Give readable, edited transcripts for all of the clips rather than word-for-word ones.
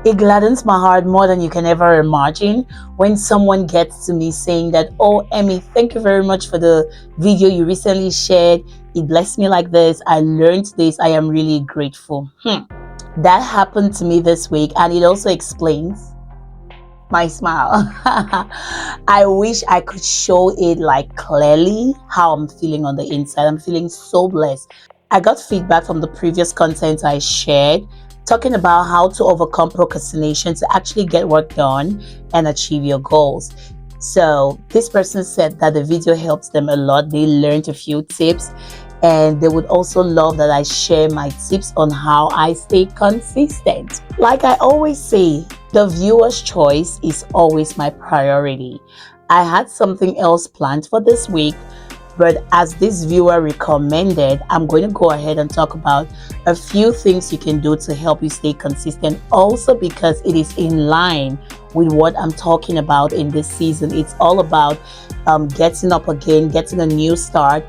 It gladdens my heart more than you can ever imagine when someone gets to me saying that, oh, Emmy, thank you very much for the video you recently shared. It blessed me like this. I learned this. I am really grateful. That happened to me this week, and it also explains my smile. I wish I could show it like clearly how I'm feeling on the inside. I'm feeling so blessed. I got feedback from the previous content I shared talking about how to overcome procrastination to actually get work done and achieve your goals. So this person said that the video helps them a lot. They learned a few tips, and they would also love that I share my tips on how I stay consistent. Like I always say, the viewer's choice is always my priority. I had something else planned for this week, but as this viewer recommended, I'm going to go ahead and talk about a few things you can do to help you stay consistent, also because it is in line with what I'm talking about in this season. It's all about getting up again, getting a new start,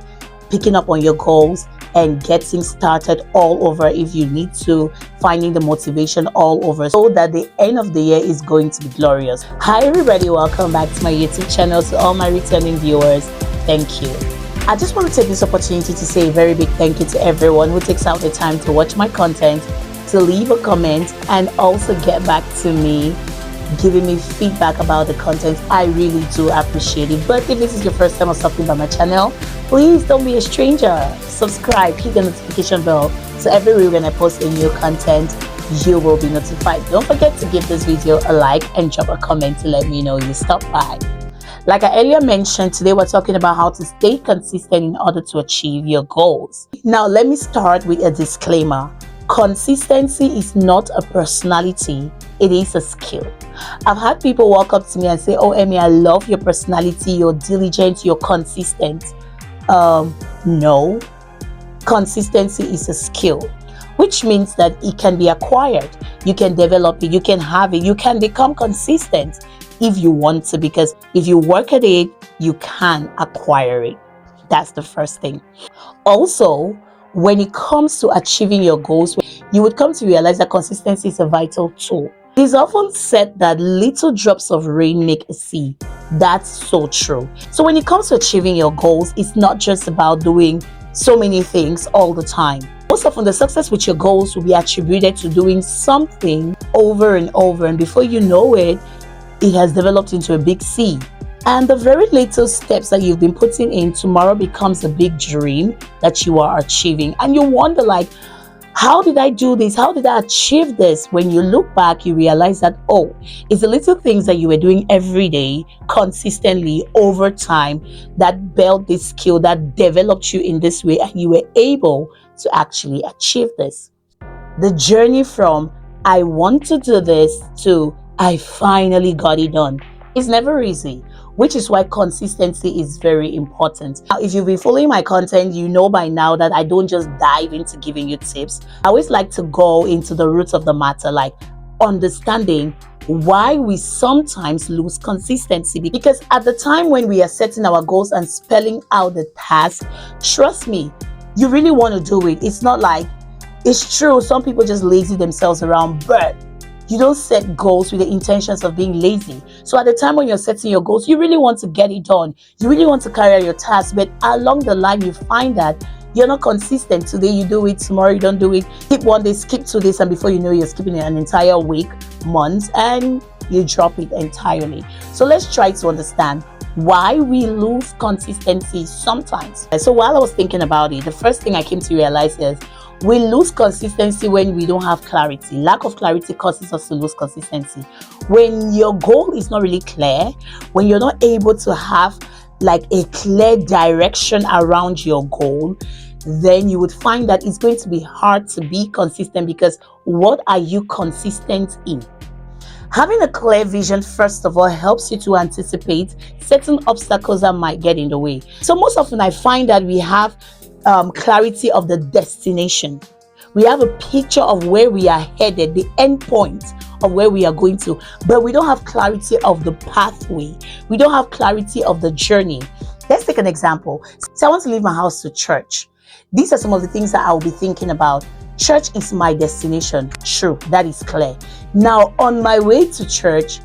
picking up on your goals, and getting started all over if you need to, finding the motivation all over so that the end of the year is going to be glorious. Hi everybody, welcome back to my YouTube channel. To all my returning viewers, thank you. I just want to take this opportunity to say a very big thank you to everyone who takes out the time to watch my content, to leave a comment, and also get back to me giving me feedback about the content. I really do appreciate it. But if this is your first time or stopping by my channel, please don't be a stranger. Subscribe, hit the notification bell, so every week when I post a new content, you will be notified. Don't forget to give this video a like and drop a comment to let me know you stopped by. Like I earlier mentioned, today we're talking about how to stay consistent in order to achieve your goals. Now, let me start with a disclaimer. Consistency is not a personality, it is a skill. I've had people walk up to me and say, oh, Emmy, I love your personality, you're diligent, you're consistent. No, consistency is a skill, which means that it can be acquired. You can develop it, you can have it, you can become consistent if you want to, because if you work at it, you can acquire it. That's the first thing. Also, when it comes to achieving your goals, you would come to realize that consistency is a vital tool. It is often said that little drops of rain make a sea. That's so true. So when it comes to achieving your goals, it's not just about doing so many things all the time. Most often, the success with your goals will be attributed to doing something over and over, and before you know it, it has developed into a big sea. And the very little steps that you've been putting in, tomorrow becomes a big dream that you are achieving. And you wonder, like, how did I do this? How did I achieve this? When you look back, you realize that, oh, it's the little things that you were doing every day, consistently, over time, that built this skill, that developed you in this way, and you were able to actually achieve this. The journey from I want to do this to I finally got it done is never easy, which is why consistency is very important. Now, if you've been following my content, you know by now that I don't just dive into giving you tips. I always like to go into the roots of the matter, like understanding why we sometimes lose consistency. Because at the time when we are setting our goals and spelling out the task, trust me, you really want to do it. It's not like, it's true, some people just lazy themselves around, but you don't set goals with the intentions of being lazy. So at the time when you're setting your goals, you really want to get it done. You really want to carry out your task, but along the line, you find that you're not consistent. Today you do it, tomorrow you don't do it. Skip one day, skip 2 days, and before you know, you're skipping an entire week, months, and you drop it entirely. So let's try to understand why we lose consistency sometimes. So while I was thinking about it, the first thing I came to realize is we lose consistency when we don't have clarity. Lack of clarity causes us to lose consistency. When your goal is not really clear, when you're not able to have like a clear direction around your goal, then you would find that it's going to be hard to be consistent, because what are you consistent in? Having a clear vision, first of all, helps you to anticipate certain obstacles that might get in the way. So most often I find that we have clarity of the destination. We have a picture of where we are headed, the end point of where we are going to, but we don't have clarity of the pathway. We don't have clarity of the journey. Let's take an example. So I want to leave my house to church. These are some of the things that I will be thinking about. Church is my destination. True, that is clear. Now, on my way to church,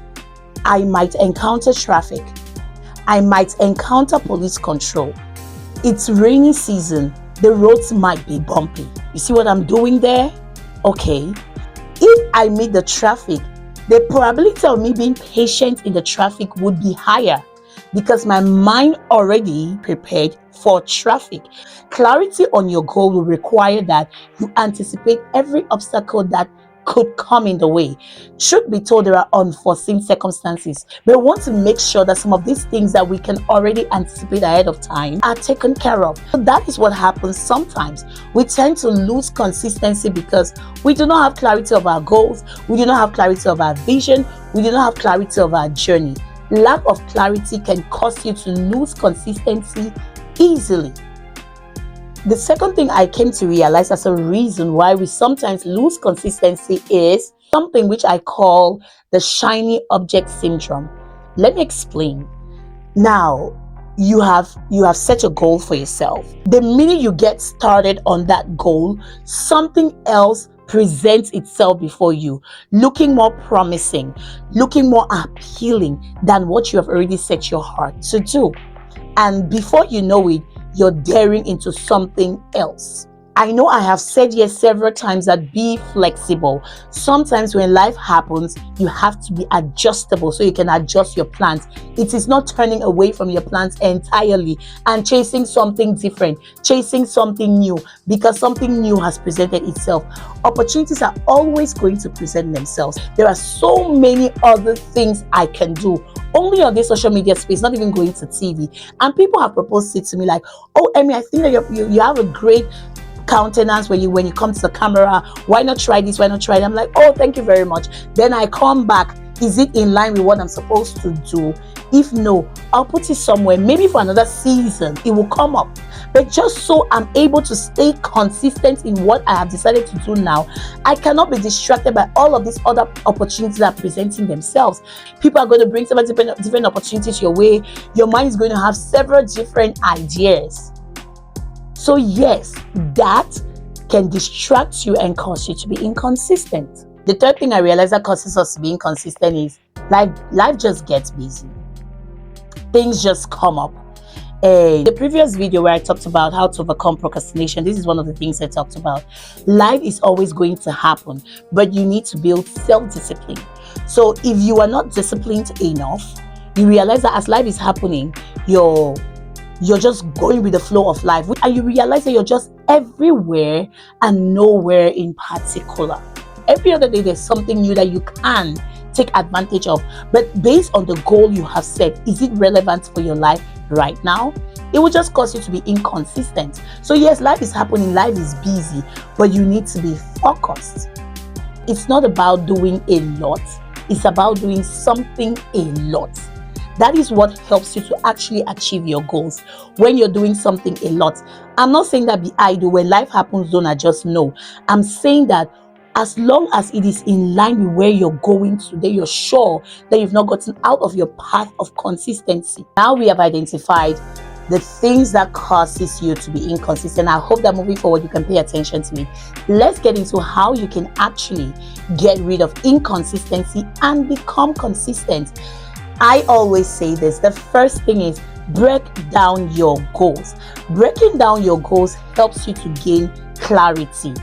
I might encounter traffic. I might encounter police control. It's rainy season. The roads might be bumpy. You see what I'm doing there? Okay. If I meet the traffic, the probability of me being patient in the traffic would be higher because my mind already prepared for traffic. Clarity on your goal will require that you anticipate every obstacle that could come in the way. Truth be told, there are unforeseen circumstances, but we want to make sure that some of these things that we can already anticipate ahead of time are taken care of. So that is what happens sometimes. We tend to lose consistency because we do not have clarity of our goals, we do not have clarity of our vision, we do not have clarity of our journey. Lack of clarity can cause you to lose consistency easily. The second thing I came to realize as a reason why we sometimes lose consistency is something which I call the shiny object syndrome. Let me explain. Now, you have set a goal for yourself. The minute you get started on that goal, something else presents itself before you, looking more promising, looking more appealing than what you have already set your heart to do. And before you know it, you're daring into something else. I know I have said yes several times that be flexible. Sometimes when life happens, you have to be adjustable so you can adjust your plans. It is not turning away from your plans entirely and chasing something different, chasing something new, because something new has presented itself. Opportunities are always going to present themselves. There are so many other things I can do only on this social media space, not even going to TV. And people have proposed it to me like, oh, Emmy, I think that you have a great countenance when you come to the camera. Why not try this? Why not try that? I'm like, oh, thank you very much. Then I come back. Is it in line with what I'm supposed to do? If no, I'll put it somewhere. Maybe for another season, it will come up. But just so I'm able to stay consistent in what I have decided to do now, I cannot be distracted by all of these other opportunities that are presenting themselves. People are going to bring several different opportunities your way. Your mind is going to have several different ideas. So yes, that can distract you and cause you to be inconsistent. The third thing I realized that causes us to be inconsistent is life just gets busy. Things just come up. And the previous video where I talked about how to overcome procrastination, this is one of the things I talked about. Life is always going to happen, but you need to build self-discipline. So if you are not disciplined enough, you realize that as life is happening, you're just going with the flow of life, and you realize that you're just everywhere and nowhere in particular. Every other day there's something new that you can take advantage of, but based on the goal you have set, is it relevant for your life right now? It will just cause you to be inconsistent. So yes, life is happening, life is busy, but you need to be focused. It's not about doing a lot, it's about doing something a lot. That is what helps you to actually achieve your goals. When you're doing something a lot, I'm not saying that be idle. When life happens, don't adjust. No, I'm saying that as long as it is in line with where you're going today, you're sure that you've not gotten out of your path of consistency. Now we have identified the things that causes you to be inconsistent. I hope that moving forward you can pay attention to it. Let's get into how you can actually get rid of inconsistency and become consistent. I always say this. The first thing is break down your goals. Breaking down your goals helps you to gain clarity.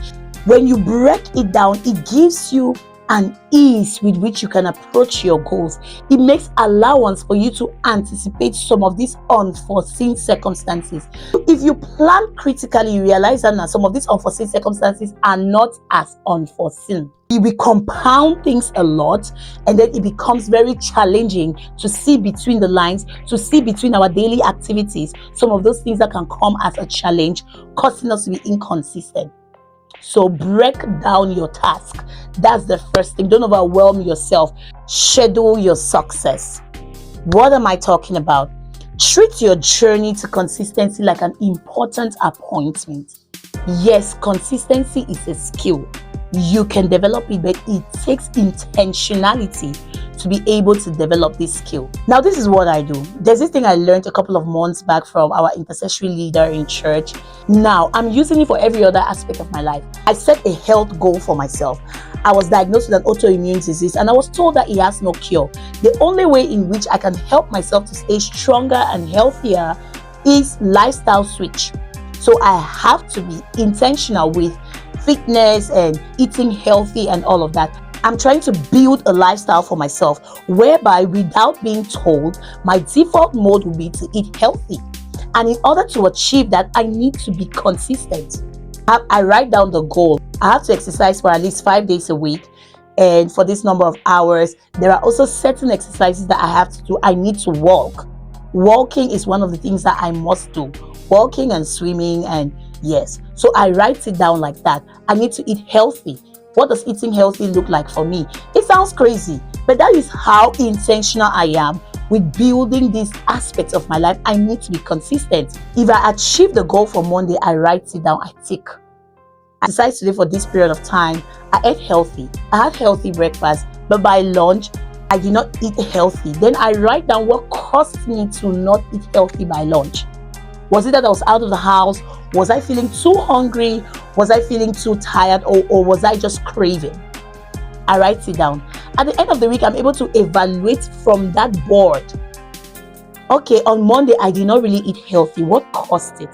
When you break it down, it gives you an ease with which you can approach your goals. It makes allowance for you to anticipate some of these unforeseen circumstances. If you plan critically, you realize that now some of these unforeseen circumstances are not as unforeseen. We compound things a lot, and then it becomes very challenging to see between the lines, to see between our daily activities, some of those things that can come as a challenge, causing us to be inconsistent. So break down your task. That's the first thing. Don't overwhelm yourself. Schedule your success. What am I talking about? Treat your journey to consistency like an important appointment. Yes, consistency is a skill. You can develop it, but it takes intentionality to be able to develop this skill. Now, this is what I do. There's this thing I learned a couple of months back from our intercessory leader in church. Now, I'm using it for every other aspect of my life. I set a health goal for myself. I was diagnosed with an autoimmune disease and I was told that it has no cure. The only way in which I can help myself to stay stronger and healthier is lifestyle switch. So I have to be intentional with fitness and eating healthy and all of that. I'm trying to build a lifestyle for myself whereby, without being told, my default mode will be to eat healthy. And in order to achieve that, I need to be consistent. I write down the goal. I have to exercise for at least 5 days a week, and for this number of hours. There are also certain exercises that I have to do. I need to walk. Walking is one of the things that I must do. Walking and swimming, and yes. So I write it down like that. I need to eat healthy. What does eating healthy look like for me? It sounds crazy, but that is how intentional I am with building these aspects of my life. I need to be consistent. If I achieve the goal for Monday, I write it down, I tick. I decided today for this period of time, I ate healthy. I had healthy breakfast, but by lunch, I did not eat healthy. Then I write down what caused me to not eat healthy by lunch. Was it that I was out of the house? Was I feeling too hungry? Was I feeling too tired? Or was I just craving? I write it down. At the end of the week, I'm able to evaluate from that board. Okay, on Monday, I did not really eat healthy. What caused it?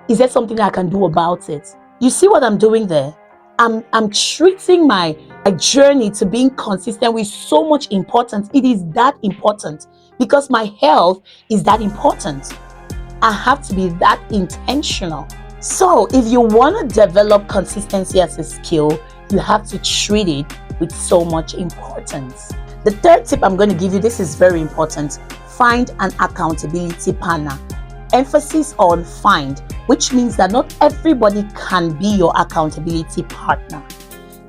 Is there something I can do about it? You see what I'm doing there? I'm treating my journey to being consistent with so much importance. It is that important because my health is that important. I have to be that intentional. So if you want to develop consistency as a skill, you have to treat it with so much importance. The third tip I'm going to give you, this is very important. Find an accountability partner. Emphasis on find, which means that not everybody can be your accountability partner.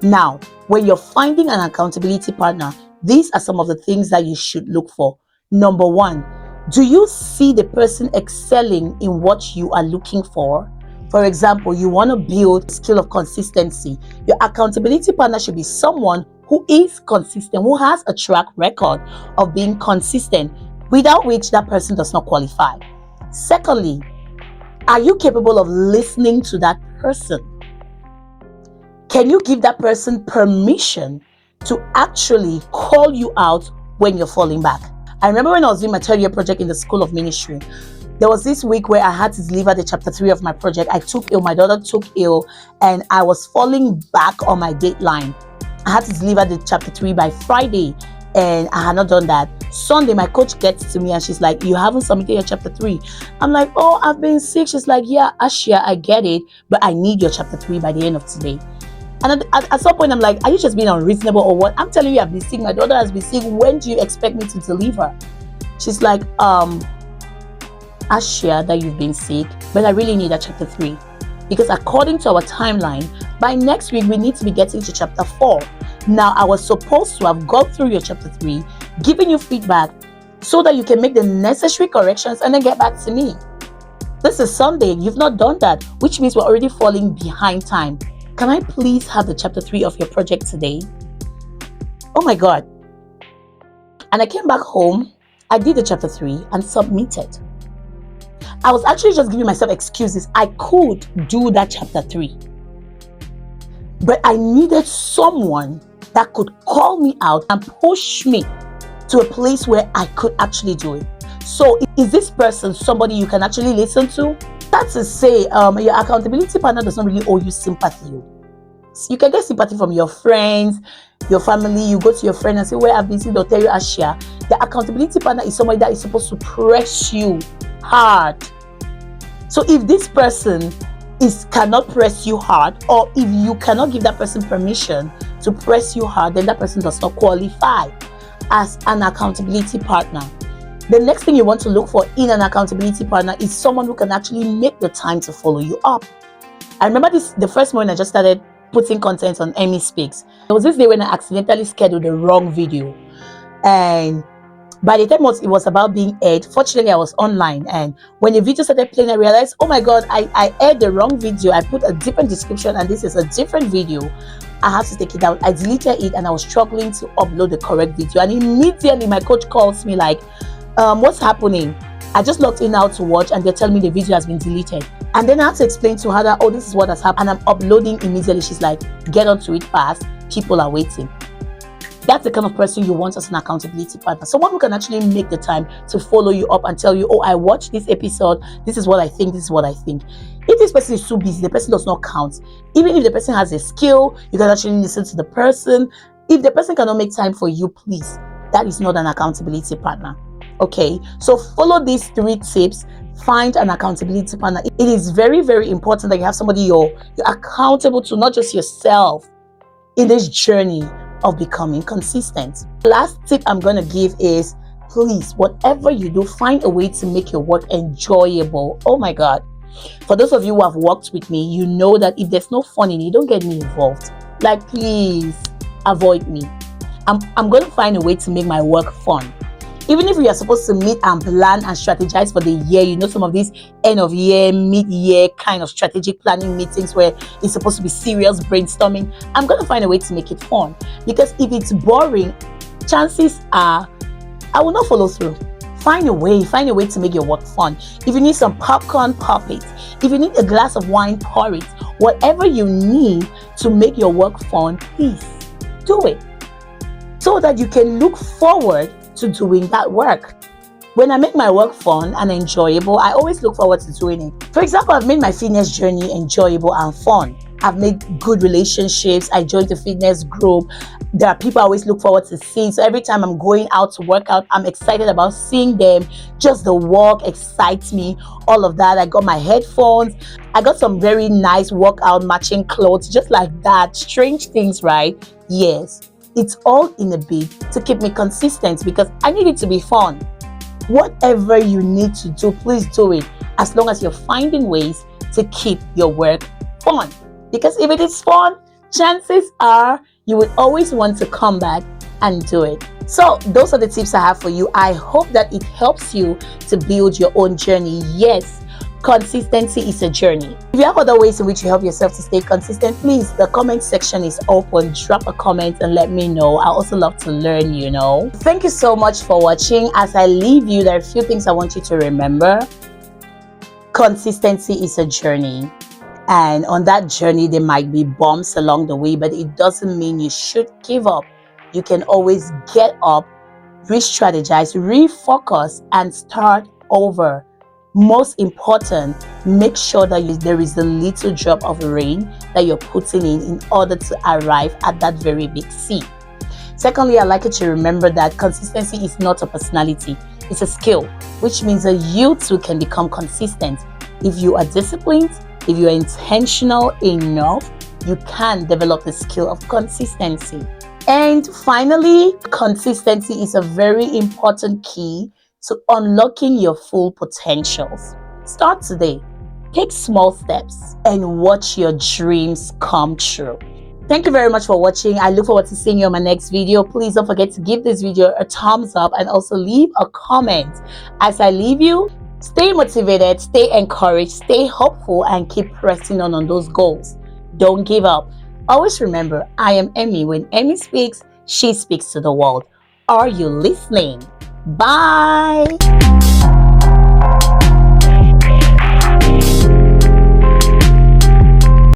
Now, when you're finding an accountability partner, these are some of the things that you should look for. Number one, do you see the person excelling in what you are looking for? For example, you want to build a skill of consistency. Your accountability partner should be someone who is consistent, who has a track record of being consistent, without which that person does not qualify. Secondly, are you capable of listening to that person? Can you give that person permission to actually call you out when you're falling back? I remember when I was doing my third year project in the School of Ministry, there was this week where I had to deliver the chapter 3 of my project. I took ill, my daughter took ill, and I was falling back on my deadline. I had to deliver the chapter 3 by Friday, and I had not done that. Sunday, my coach gets to me and she's like, "You haven't submitted your chapter 3. I'm like, "Oh, I've been sick." She's like, "Yeah, Ashia, I get it, but I need your chapter 3 by the end of today." And at some point, I'm like, "Are you just being unreasonable or what? I'm telling you, I've been sick. My daughter has been sick. When do you expect me to deliver?" She's like, "Ashia, that you've been sick, but I really need that chapter 3. Because according to our timeline, by next week, we need to be getting to chapter 4. Now, I was supposed to have gone through your chapter 3, giving you feedback so that you can make the necessary corrections and then get back to me. This is Sunday. You've not done that, which means we're already falling behind time. Can I please have the chapter 3 of your project today?" Oh my God. And I came back home. I did the chapter 3 and submitted. I was actually just giving myself excuses. I could do that chapter 3. But I needed someone that could call me out and push me to a place where I could actually do it. So is this person somebody you can actually listen to? That's to say, your accountability partner does not really owe you sympathy. You can get sympathy from your friends, your family. You go to your friend and say, "Where I've been seen," they'll tell you, "Ashia." The accountability partner is somebody that is supposed to press you hard. So if this person cannot press you hard, or if you cannot give that person permission to press you hard, then that person does not qualify as an accountability partner. The next thing you want to look for in an accountability partner is someone who can actually make the time to follow you up. I remember the first morning I just started putting content on EmmySpeaks. There was this day when I accidentally scheduled the wrong video, and by the time it was about being aired, fortunately I was online, and when the video started playing, I realized, oh my God, I aired the wrong video. I put a different description and this is a different video. I had to take it down. I deleted it and I was struggling to upload the correct video, and immediately my coach calls me like, what's happening? I just logged in now to watch and they're telling me the video has been deleted. And then I had to explain to her that, oh, this is what has happened, and I'm uploading immediately. She's like, get onto it fast, people are waiting. That's the kind of person you want as an accountability partner. Someone who can actually make the time to follow you up and tell you, oh, I watched this episode, this is what I think, this is what I think. If this person is too busy, the person does not count. Even if the person has a skill, you can actually listen to the person. If the person cannot make time for you, please, that is not an accountability partner. Okay, so follow these 3 tips. Find an accountability partner. It is very, very important that you have somebody you're accountable to, not just yourself, in this journey of becoming consistent. Last tip I'm going to give is, please, whatever you do, find a way to make your work enjoyable. Oh my God. For those of you who have worked with me, you know that if there's no fun in it, don't get me involved. Like, please avoid me. I'm going to find a way to make my work fun. Even if we are supposed to meet and plan and strategize for the year, you know, some of these end of year, mid-year kind of strategic planning meetings where it's supposed to be serious brainstorming, I'm going to find a way to make it fun. Because if it's boring, chances are I will not follow through. Find a way to make your work fun. If you need some popcorn, pop it. If you need a glass of wine, pour it. Whatever you need to make your work fun, please do it, so that you can look forward to doing that work. When I make my work fun and enjoyable, I always look forward to doing it. For example, I've made my fitness journey enjoyable and fun. I've made good relationships. I joined the fitness group. There are people I always look forward to seeing. So every time I'm going out to work out, I'm excited about seeing them. Just the walk excites me. All of that. I got my headphones. I got some very nice workout matching clothes, just like that. Strange things, right? Yes. It's all in a bid to keep me consistent, because I need it to be fun. Whatever you need to do, please do it, as long as you're finding ways to keep your work fun. Because if it is fun, chances are you will always want to come back and do it. So those are the tips I have for you. I hope that it helps you to build your own journey. Yes, consistency is a journey. If you have other ways in which you help yourself to stay consistent, please, the comment section is open. Drop a comment and let me know. I also love to learn, you know. Thank you so much for watching. As I leave you, there are a few things I want you to remember. Consistency is a journey. And on that journey, there might be bumps along the way, but it doesn't mean you should give up. You can always get up, re-strategize, refocus, and start over. Most important, make sure that there is a little drop of rain that you're putting in order to arrive at that very big sea. Secondly, I'd like you to remember that consistency is not a personality, it's a skill, which means that you too can become consistent. If you are disciplined, if you are intentional enough, you can develop the skill of consistency. And finally, consistency is a very important key to unlocking your full potentials. Start today. Take small steps and watch your dreams come true. Thank you very much for watching. I look forward to seeing you on my next video. Please don't forget to give this video a thumbs up and also leave a comment. As I leave you, stay motivated, stay encouraged, stay hopeful, and keep pressing on those goals. Don't give up. Always remember, I am Emmy. When Emmy speaks, she speaks to the world. Are you listening? Bye.